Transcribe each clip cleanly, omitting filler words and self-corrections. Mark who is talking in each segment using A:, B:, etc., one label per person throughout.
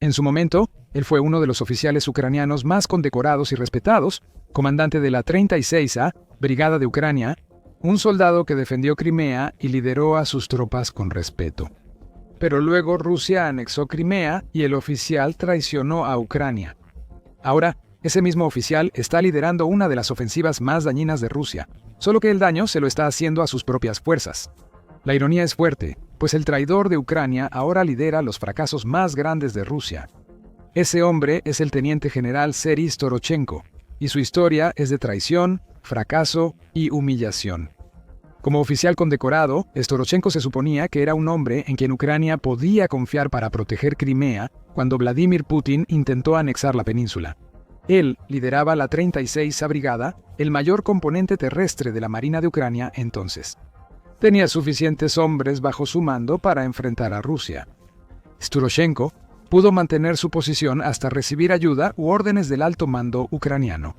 A: En su momento, él fue uno de los oficiales ucranianos más condecorados y respetados, comandante de la 36A Brigada de Ucrania, un soldado que defendió Crimea y lideró a sus tropas con respeto. Pero luego Rusia anexó Crimea y el oficial traicionó a Ucrania. Ahora, ese mismo oficial está liderando una de las ofensivas más dañinas de Rusia, solo que el daño se lo está haciendo a sus propias fuerzas. La ironía es fuerte, pues el traidor de Ucrania ahora lidera los fracasos más grandes de Rusia. Ese hombre es el teniente general Serhiy Storochenko, y su historia es de traición, fracaso y humillación. Como oficial condecorado, Storochenko se suponía que era un hombre en quien Ucrania podía confiar para proteger Crimea cuando Vladimir Putin intentó anexar la península. Él lideraba la 36A Brigada, el mayor componente terrestre de la Marina de Ucrania entonces. Tenía suficientes hombres bajo su mando para enfrentar a Rusia. Storochenko pudo mantener su posición hasta recibir ayuda u órdenes del alto mando ucraniano.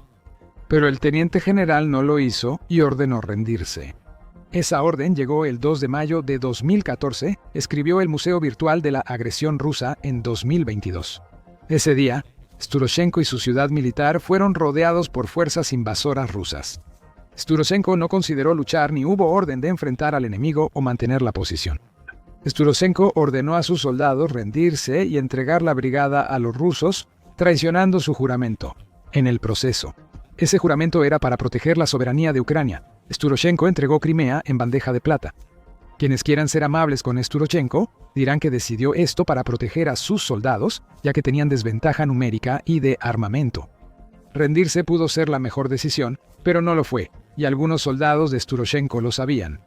A: Pero el teniente general no lo hizo y ordenó rendirse. Esa orden llegó el 2 de mayo de 2014, escribió el Museo Virtual de la Agresión Rusa en 2022. Ese día, Storochenko y su ciudad militar fueron rodeados por fuerzas invasoras rusas. Storochenko no consideró luchar ni hubo orden de enfrentar al enemigo o mantener la posición. Storochenko ordenó a sus soldados rendirse y entregar la brigada a los rusos, traicionando su juramento. En el proceso, ese juramento era para proteger la soberanía de Ucrania. Storochenko entregó Crimea en bandeja de plata. Quienes quieran ser amables con Storochenko dirán que decidió esto para proteger a sus soldados, ya que tenían desventaja numérica y de armamento. Rendirse pudo ser la mejor decisión, pero no lo fue, y algunos soldados de Storochenko lo sabían.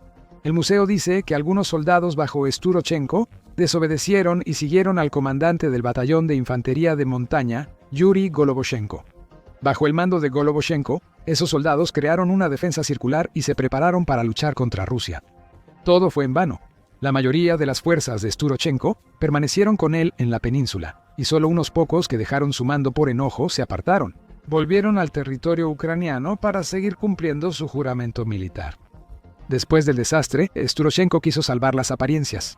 A: El museo dice que algunos soldados bajo Storochenko desobedecieron y siguieron al comandante del batallón de infantería de montaña, Yuri Goloboshenko. Bajo el mando de Goloboshenko, esos soldados crearon una defensa circular y se prepararon para luchar contra Rusia. Todo fue en vano. La mayoría de las fuerzas de Storochenko permanecieron con él en la península, y solo unos pocos que dejaron su mando por enojo se apartaron. Volvieron al territorio ucraniano para seguir cumpliendo su juramento militar. Después del desastre, Storochenko quiso salvar las apariencias.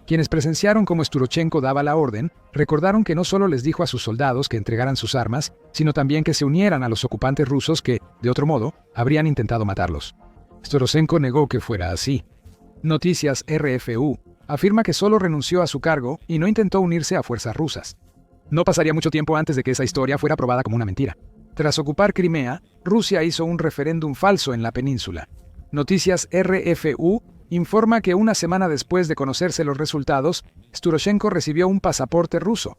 A: Quienes presenciaron cómo Storochenko daba la orden, recordaron que no solo les dijo a sus soldados que entregaran sus armas, sino también que se unieran a los ocupantes rusos que, de otro modo, habrían intentado matarlos. Storochenko negó que fuera así. Noticias RFU afirma que solo renunció a su cargo y no intentó unirse a fuerzas rusas. No pasaría mucho tiempo antes de que esa historia fuera probada como una mentira. Tras ocupar Crimea, Rusia hizo un referéndum falso en la península. Noticias RFU informa que una semana después de conocerse los resultados, Storochenko recibió un pasaporte ruso.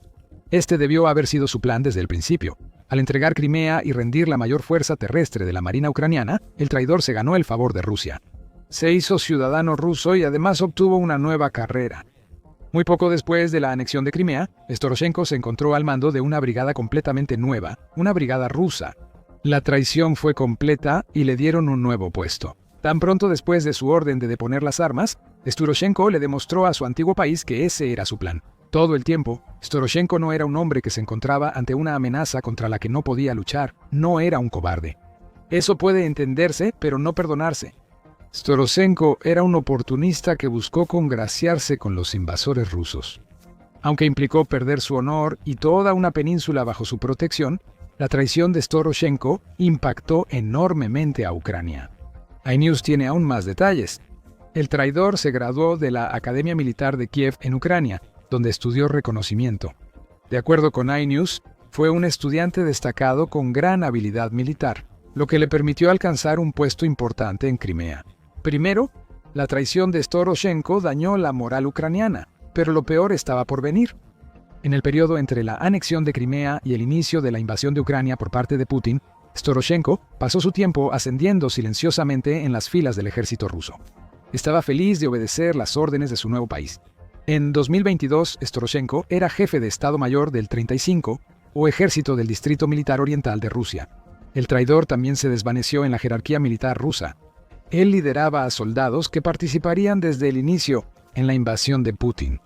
A: Este debió haber sido su plan desde el principio. Al entregar Crimea y rendir la mayor fuerza terrestre de la Marina ucraniana, el traidor se ganó el favor de Rusia. Se hizo ciudadano ruso y además obtuvo una nueva carrera. Muy poco después de la anexión de Crimea, Storochenko se encontró al mando de una brigada completamente nueva, una brigada rusa. La traición fue completa y le dieron un nuevo puesto. Tan pronto después de su orden de deponer las armas, Storochenko le demostró a su antiguo país que ese era su plan. Todo el tiempo, Storochenko no era un hombre que se encontraba ante una amenaza contra la que no podía luchar, no era un cobarde. Eso puede entenderse, pero no perdonarse. Storochenko era un oportunista que buscó congraciarse con los invasores rusos. Aunque implicó perder su honor y toda una península bajo su protección, la traición de Storochenko impactó enormemente a Ucrania. iNews tiene aún más detalles. El traidor se graduó de la Academia Militar de Kiev en Ucrania, donde estudió reconocimiento. De acuerdo con iNews, fue un estudiante destacado con gran habilidad militar, lo que le permitió alcanzar un puesto importante en Crimea. Primero, la traición de Storochenko dañó la moral ucraniana, pero lo peor estaba por venir. En el periodo entre la anexión de Crimea y el inicio de la invasión de Ucrania por parte de Putin, Storochenko pasó su tiempo ascendiendo silenciosamente en las filas del ejército ruso. Estaba feliz de obedecer las órdenes de su nuevo país. En 2022, Storochenko era jefe de Estado Mayor del 35, o Ejército del Distrito Militar Oriental de Rusia. El traidor también se desvaneció en la jerarquía militar rusa. Él lideraba a soldados que participarían desde el inicio en la invasión de Putin.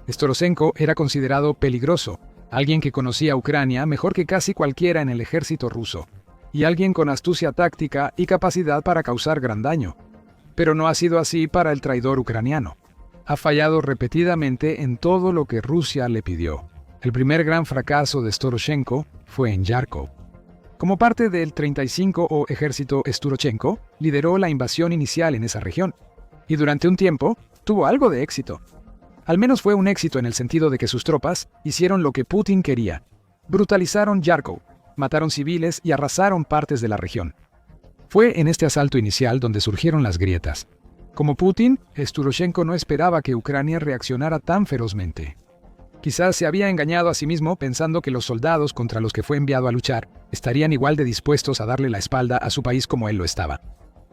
A: Storochenko era considerado peligroso, alguien que conocía Ucrania mejor que casi cualquiera en el ejército ruso, y alguien con astucia táctica y capacidad para causar gran daño. Pero no ha sido así para el traidor ucraniano. Ha fallado repetidamente en todo lo que Rusia le pidió. El primer gran fracaso de Storoshenko fue en Yarkov. Como parte del 35 o ejército Storoshenko, lideró la invasión inicial en esa región, y durante un tiempo tuvo algo de éxito. Al menos fue un éxito en el sentido de que sus tropas hicieron lo que Putin quería. Brutalizaron Yarkov, mataron civiles y arrasaron partes de la región. Fue en este asalto inicial donde surgieron las grietas. Como Putin, Storoshenko no esperaba que Ucrania reaccionara tan ferozmente. Quizás se había engañado a sí mismo pensando que los soldados contra los que fue enviado a luchar estarían igual de dispuestos a darle la espalda a su país como él lo estaba.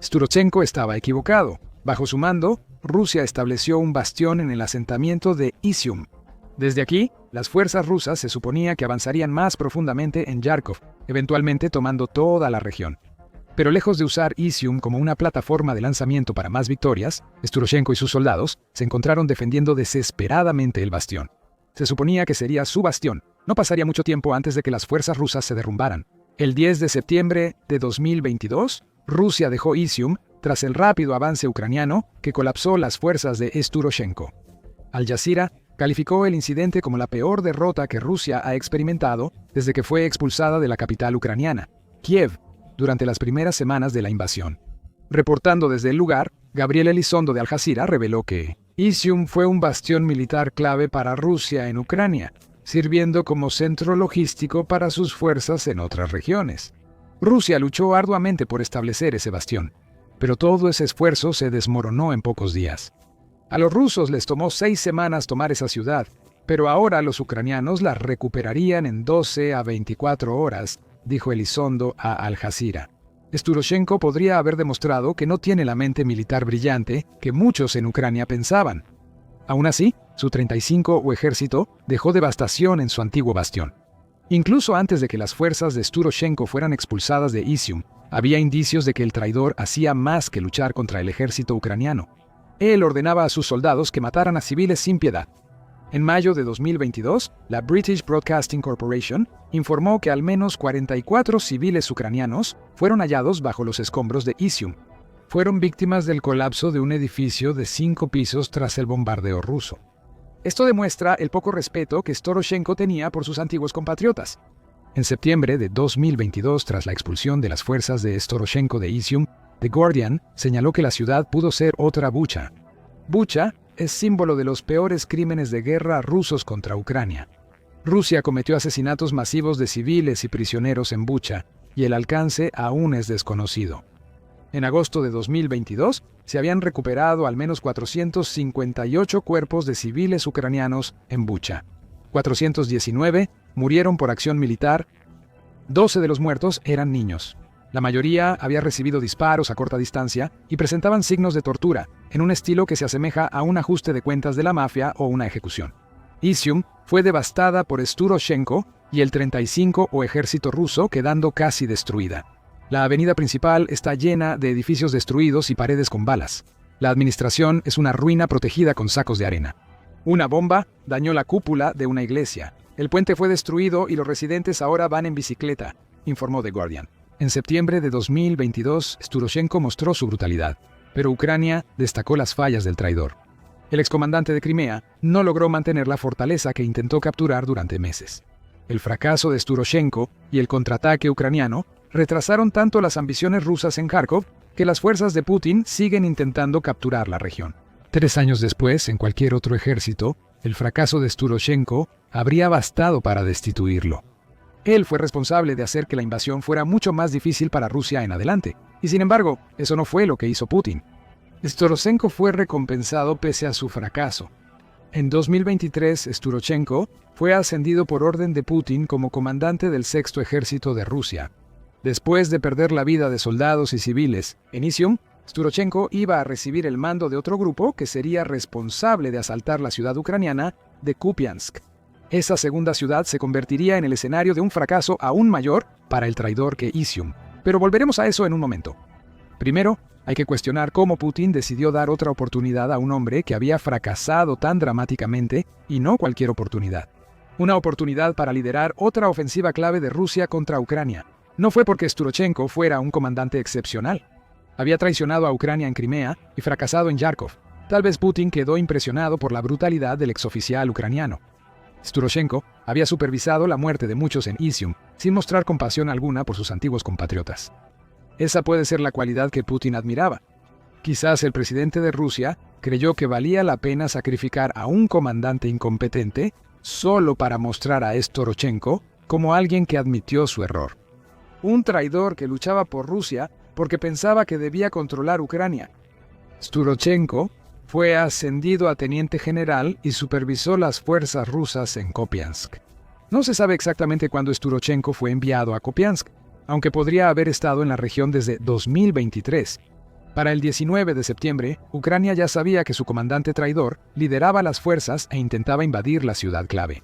A: Storoshenko estaba equivocado. Bajo su mando, Rusia estableció un bastión en el asentamiento de Izium. Desde aquí, las fuerzas rusas se suponía que avanzarían más profundamente en Yarkov, eventualmente tomando toda la región. Pero lejos de usar Izium como una plataforma de lanzamiento para más victorias, Storoshenko y sus soldados se encontraron defendiendo desesperadamente el bastión. Se suponía que sería su bastión. No pasaría mucho tiempo antes de que las fuerzas rusas se derrumbaran. El 10 de septiembre de 2022, Rusia dejó Izium tras el rápido avance ucraniano que colapsó las fuerzas de Storoshenko. Al Jazeera calificó el incidente como la peor derrota que Rusia ha experimentado desde que fue expulsada de la capital ucraniana, Kiev, durante las primeras semanas de la invasión. Reportando desde el lugar, Gabriel Elizondo de Al Jazeera reveló que Izium fue un bastión militar clave para Rusia en Ucrania, sirviendo como centro logístico para sus fuerzas en otras regiones. Rusia luchó arduamente por establecer ese bastión, pero todo ese esfuerzo se desmoronó en pocos días. A los rusos les tomó 6 semanas tomar esa ciudad, pero ahora los ucranianos la recuperarían en 12 a 24 horas, dijo Elizondo a Al Jazeera. Storoshenko podría haber demostrado que no tiene la mente militar brillante que muchos en Ucrania pensaban. Aún así, su 35 o ejército dejó devastación en su antiguo bastión. Incluso antes de que las fuerzas de Storoshenko fueran expulsadas de Izium, había indicios de que el traidor hacía más que luchar contra el ejército ucraniano. Él ordenaba a sus soldados que mataran a civiles sin piedad. En mayo de 2022, la British Broadcasting Corporation informó que al menos 44 civiles ucranianos fueron hallados bajo los escombros de Izium. Fueron víctimas del colapso de un edificio de 5 pisos tras el bombardeo ruso. Esto demuestra el poco respeto que Storoshenko tenía por sus antiguos compatriotas. En septiembre de 2022, tras la expulsión de las fuerzas de Storoshenko de Izium, The Guardian señaló que la ciudad pudo ser otra Bucha. Bucha es símbolo de los peores crímenes de guerra rusos contra Ucrania. Rusia cometió asesinatos masivos de civiles y prisioneros en Bucha, y el alcance aún es desconocido. En agosto de 2022, se habían recuperado al menos 458 cuerpos de civiles ucranianos en Bucha. 419 murieron por acción militar. 12 de los muertos eran niños. La mayoría había recibido disparos a corta distancia y presentaban signos de tortura, en un estilo que se asemeja a un ajuste de cuentas de la mafia o una ejecución. Izium fue devastada por Storoshenko y el 35 o ejército ruso, quedando casi destruida. La avenida principal está llena de edificios destruidos y paredes con balas. La administración es una ruina protegida con sacos de arena. Una bomba dañó la cúpula de una iglesia. El puente fue destruido y los residentes ahora van en bicicleta, informó The Guardian. En septiembre de 2022, Storoshenko mostró su brutalidad, pero Ucrania destacó las fallas del traidor. El excomandante de Crimea no logró mantener la fortaleza que intentó capturar durante meses. El fracaso de Storoshenko y el contraataque ucraniano retrasaron tanto las ambiciones rusas en Kharkov que las fuerzas de Putin siguen intentando capturar la región. 3 años después, en cualquier otro ejército, el fracaso de Storoshenko habría bastado para destituirlo. Él fue responsable de hacer que la invasión fuera mucho más difícil para Rusia en adelante, y sin embargo, eso no fue lo que hizo Putin. Storoshenko fue recompensado pese a su fracaso. En 2023, Storoshenko fue ascendido por orden de Putin como comandante del Sexto Ejército de Rusia. Después de perder la vida de soldados y civiles en Izium, Storoshenko iba a recibir el mando de otro grupo que sería responsable de asaltar la ciudad ucraniana de Kupiansk. Esa segunda ciudad se convertiría en el escenario de un fracaso aún mayor para el traidor que Izium. Pero volveremos a eso en un momento. Primero, hay que cuestionar cómo Putin decidió dar otra oportunidad a un hombre que había fracasado tan dramáticamente, y no cualquier oportunidad. Una oportunidad para liderar otra ofensiva clave de Rusia contra Ucrania. No fue porque Storoshenko fuera un comandante excepcional. Había traicionado a Ucrania en Crimea y fracasado en Yarkov. Tal vez Putin quedó impresionado por la brutalidad del exoficial ucraniano. Sturochenko había supervisado la muerte de muchos en Izium, sin mostrar compasión alguna por sus antiguos compatriotas. Esa puede ser la cualidad que Putin admiraba. Quizás el presidente de Rusia creyó que valía la pena sacrificar a un comandante incompetente solo para mostrar a Sturochenko como alguien que admitió su error. Un traidor que luchaba por Rusia porque pensaba que debía controlar Ucrania. Sturochenko fue ascendido a teniente general y supervisó las fuerzas rusas en Kupiansk. No se sabe exactamente cuándo Sturochenko fue enviado a Kupiansk, aunque podría haber estado en la región desde 2023. Para el 19 de septiembre, Ucrania ya sabía que su comandante traidor lideraba las fuerzas e intentaba invadir la ciudad clave.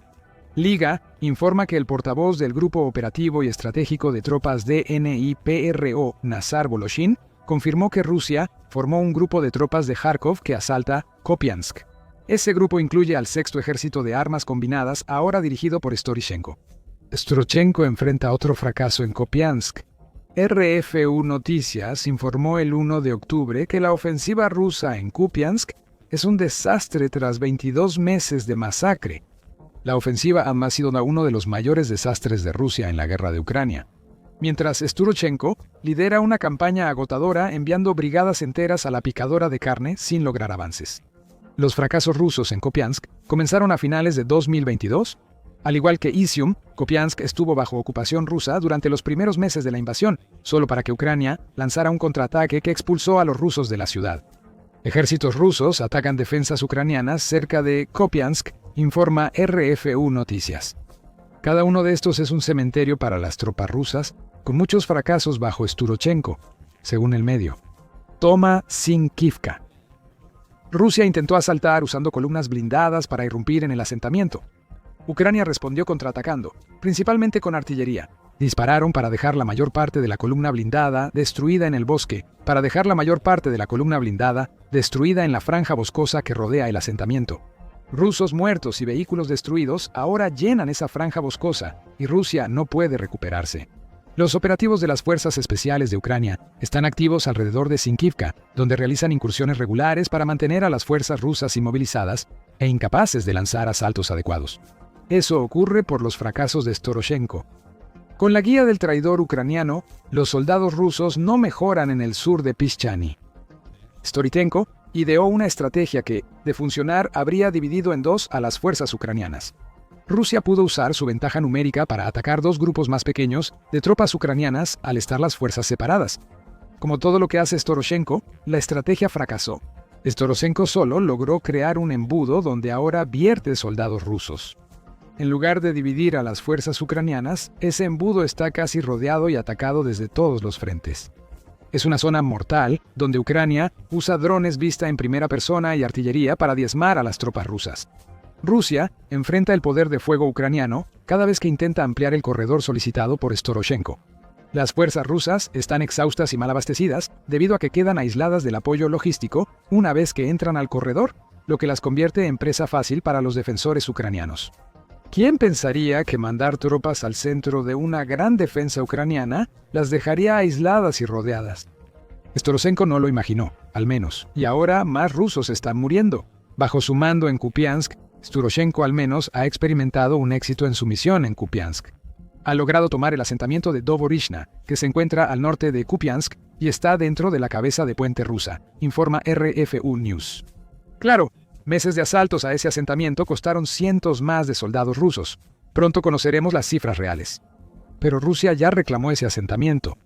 A: Liga informa que el portavoz del Grupo Operativo y Estratégico de Tropas DNIPRO, Nazar Voloshin, confirmó que Rusia formó un grupo de tropas de Kharkov que asalta Kupiansk. Ese grupo incluye al 6º Ejército de Armas Combinadas, ahora dirigido por Storochenko. Sturochenko enfrenta otro fracaso en Kupiansk. RFU Noticias informó el 1 de octubre que la ofensiva rusa en Kupiansk es un desastre tras 22 meses de masacre. La ofensiva ha sido uno de los mayores desastres de Rusia en la guerra de Ucrania. Mientras Sturochenko lidera una campaña agotadora enviando brigadas enteras a la picadora de carne sin lograr avances. Los fracasos rusos en Kupiansk comenzaron a finales de 2022. Al igual que Izium, Kupiansk estuvo bajo ocupación rusa durante los primeros meses de la invasión, solo para que Ucrania lanzara un contraataque que expulsó a los rusos de la ciudad. Ejércitos rusos atacan defensas ucranianas cerca de Kupiansk, informa RFU Noticias. Cada uno de estos es un cementerio para las tropas rusas, con muchos fracasos bajo Sturochenko, según el medio. Toma Sinkivka. Rusia intentó asaltar usando columnas blindadas para irrumpir en el asentamiento. Ucrania respondió contraatacando, principalmente con artillería. Dispararon para dejar la mayor parte de la columna blindada destruida en el bosque, para dejar la mayor parte de la columna blindada destruida en la franja boscosa que rodea el asentamiento. Rusos muertos y vehículos destruidos ahora llenan esa franja boscosa, y Rusia no puede recuperarse. Los operativos de las Fuerzas Especiales de Ucrania están activos alrededor de Sinkivka, donde realizan incursiones regulares para mantener a las fuerzas rusas inmovilizadas e incapaces de lanzar asaltos adecuados. Eso ocurre por los fracasos de Storochenko. Con la guía del traidor ucraniano, los soldados rusos no mejoran en el sur de Pischani. Storochenko ideó una estrategia que, de funcionar, habría dividido en dos a las fuerzas ucranianas. Rusia pudo usar su ventaja numérica para atacar dos grupos más pequeños de tropas ucranianas al estar las fuerzas separadas. Como todo lo que hace Storochenko, la estrategia fracasó. Storochenko solo logró crear un embudo donde ahora vierte soldados rusos. En lugar de dividir a las fuerzas ucranianas, ese embudo está casi rodeado y atacado desde todos los frentes. Es una zona mortal donde Ucrania usa drones vista en primera persona y artillería para diezmar a las tropas rusas. Rusia enfrenta el poder de fuego ucraniano cada vez que intenta ampliar el corredor solicitado por Storochenko. Las fuerzas rusas están exhaustas y mal abastecidas debido a que quedan aisladas del apoyo logístico una vez que entran al corredor, lo que las convierte en presa fácil para los defensores ucranianos. ¿Quién pensaría que mandar tropas al centro de una gran defensa ucraniana las dejaría aisladas y rodeadas? Storochenko no lo imaginó, al menos, y ahora más rusos están muriendo. Bajo su mando en Kupiansk, Storochenko al menos ha experimentado un éxito en su misión en Kupiansk. Ha logrado tomar el asentamiento de Dobrishna, que se encuentra al norte de Kupiansk y está dentro de la cabeza de puente rusa, informa RFU News. Claro, meses de asaltos a ese asentamiento costaron cientos más de soldados rusos. Pronto conoceremos las cifras reales. Pero Rusia ya reclamó ese asentamiento.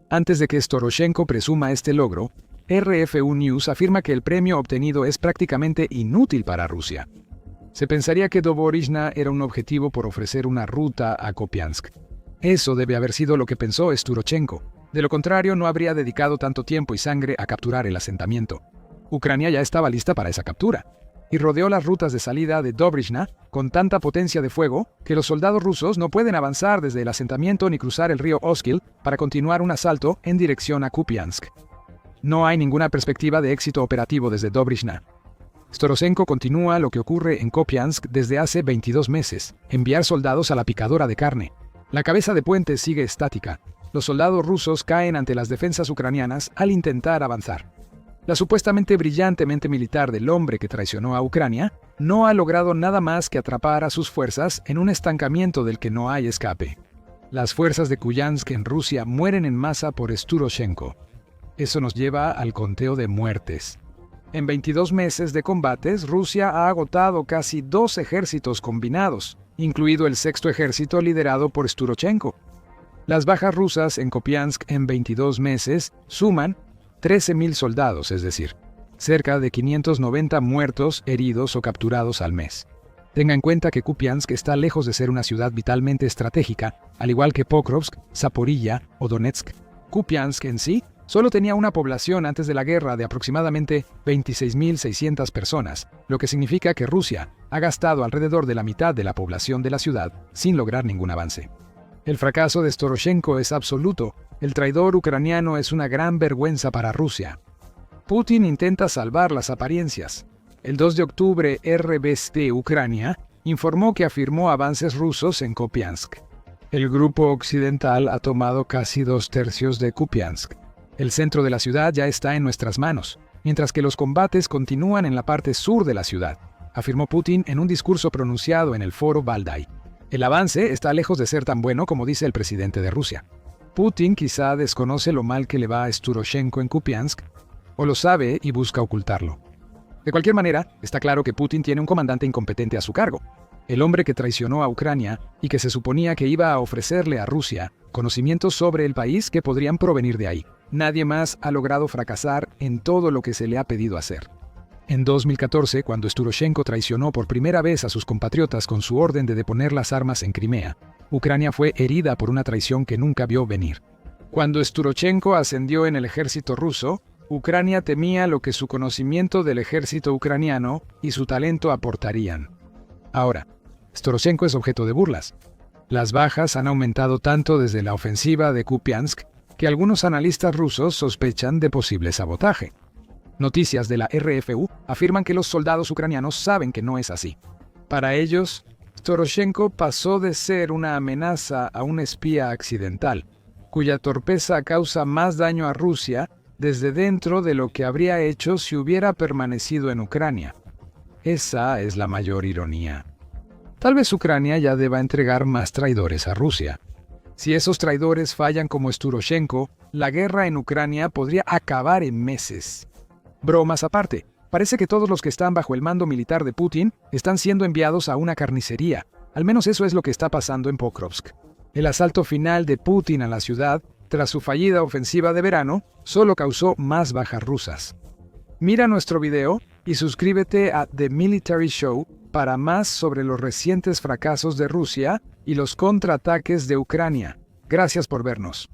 A: Antes de que Storochenko presuma este logro, RFU News afirma que el premio obtenido es prácticamente inútil para Rusia. Se pensaría que Dobrishna era un objetivo por ofrecer una ruta a Kupiansk. Eso debe haber sido lo que pensó Storochenko. De lo contrario, no habría dedicado tanto tiempo y sangre a capturar el asentamiento. Ucrania ya estaba lista para esa captura, y rodeó las rutas de salida de Dobrishna con tanta potencia de fuego que los soldados rusos no pueden avanzar desde el asentamiento ni cruzar el río Oskil para continuar un asalto en dirección a Kupiansk. No hay ninguna perspectiva de éxito operativo desde Dobrishna. Storochenko continúa lo que ocurre en Kupiansk desde hace 22 meses, enviar soldados a la picadora de carne. La cabeza de puente sigue estática. Los soldados rusos caen ante las defensas ucranianas al intentar avanzar. La supuestamente brillante mente militar del hombre que traicionó a Ucrania no ha logrado nada más que atrapar a sus fuerzas en un estancamiento del que no hay escape. Las fuerzas de Kupiansk en Rusia mueren en masa por Sturochenko. Eso nos lleva al conteo de muertes. En 22 meses de combates, Rusia ha agotado casi 2 ejércitos combinados, incluido el sexto ejército liderado por Sturochenko. Las bajas rusas en Kupiansk en 22 meses suman 13.000 soldados, es decir, cerca de 590 muertos, heridos o capturados al mes. Tenga en cuenta que Kupiansk está lejos de ser una ciudad vitalmente estratégica, al igual que Pokrovsk, Zaporilla o Donetsk. Kupiansk en sí solo tenía una población antes de la guerra de aproximadamente 26.600 personas, lo que significa que Rusia ha gastado alrededor de la mitad de la población de la ciudad sin lograr ningún avance. El fracaso de Storoshenko es absoluto. El traidor ucraniano es una gran vergüenza para Rusia. Putin intenta salvar las apariencias. El 2 de octubre, RBST Ucrania informó que afirmó avances rusos en Kupiansk. El grupo occidental ha tomado casi 2/3 de Kupiansk. El centro de la ciudad ya está en nuestras manos, mientras que los combates continúan en la parte sur de la ciudad, afirmó Putin en un discurso pronunciado en el foro Valdai. El avance está lejos de ser tan bueno como dice el presidente de Rusia. Putin quizá desconoce lo mal que le va a Sturochenko en Kupiansk, o lo sabe y busca ocultarlo. De cualquier manera, está claro que Putin tiene un comandante incompetente a su cargo. El hombre que traicionó a Ucrania y que se suponía que iba a ofrecerle a Rusia conocimientos sobre el país que podrían provenir de ahí. Nadie más ha logrado fracasar en todo lo que se le ha pedido hacer. En 2014, cuando Sturochenko traicionó por primera vez a sus compatriotas con su orden de deponer las armas en Crimea, Ucrania fue herida por una traición que nunca vio venir. Cuando Sturochenko ascendió en el ejército ruso, Ucrania temía lo que su conocimiento del ejército ucraniano y su talento aportarían. Ahora, Storoshenko es objeto de burlas. Las bajas han aumentado tanto desde la ofensiva de Kupiansk que algunos analistas rusos sospechan de posible sabotaje. Noticias de la RFU afirman que los soldados ucranianos saben que no es así. Para ellos, Storoshenko pasó de ser una amenaza a un espía accidental, cuya torpeza causa más daño a Rusia desde dentro de lo que habría hecho si hubiera permanecido en Ucrania. Esa es la mayor ironía. Tal vez Ucrania ya deba entregar más traidores a Rusia. Si esos traidores fallan como Sturochenko, la guerra en Ucrania podría acabar en meses. Bromas aparte, parece que todos los que están bajo el mando militar de Putin están siendo enviados a una carnicería. Al menos eso es lo que está pasando en Pokrovsk. El asalto final de Putin a la ciudad, tras su fallida ofensiva de verano, solo causó más bajas rusas. Mira nuestro video y suscríbete a The Military Show para más sobre los recientes fracasos de Rusia y los contraataques de Ucrania. Gracias por vernos.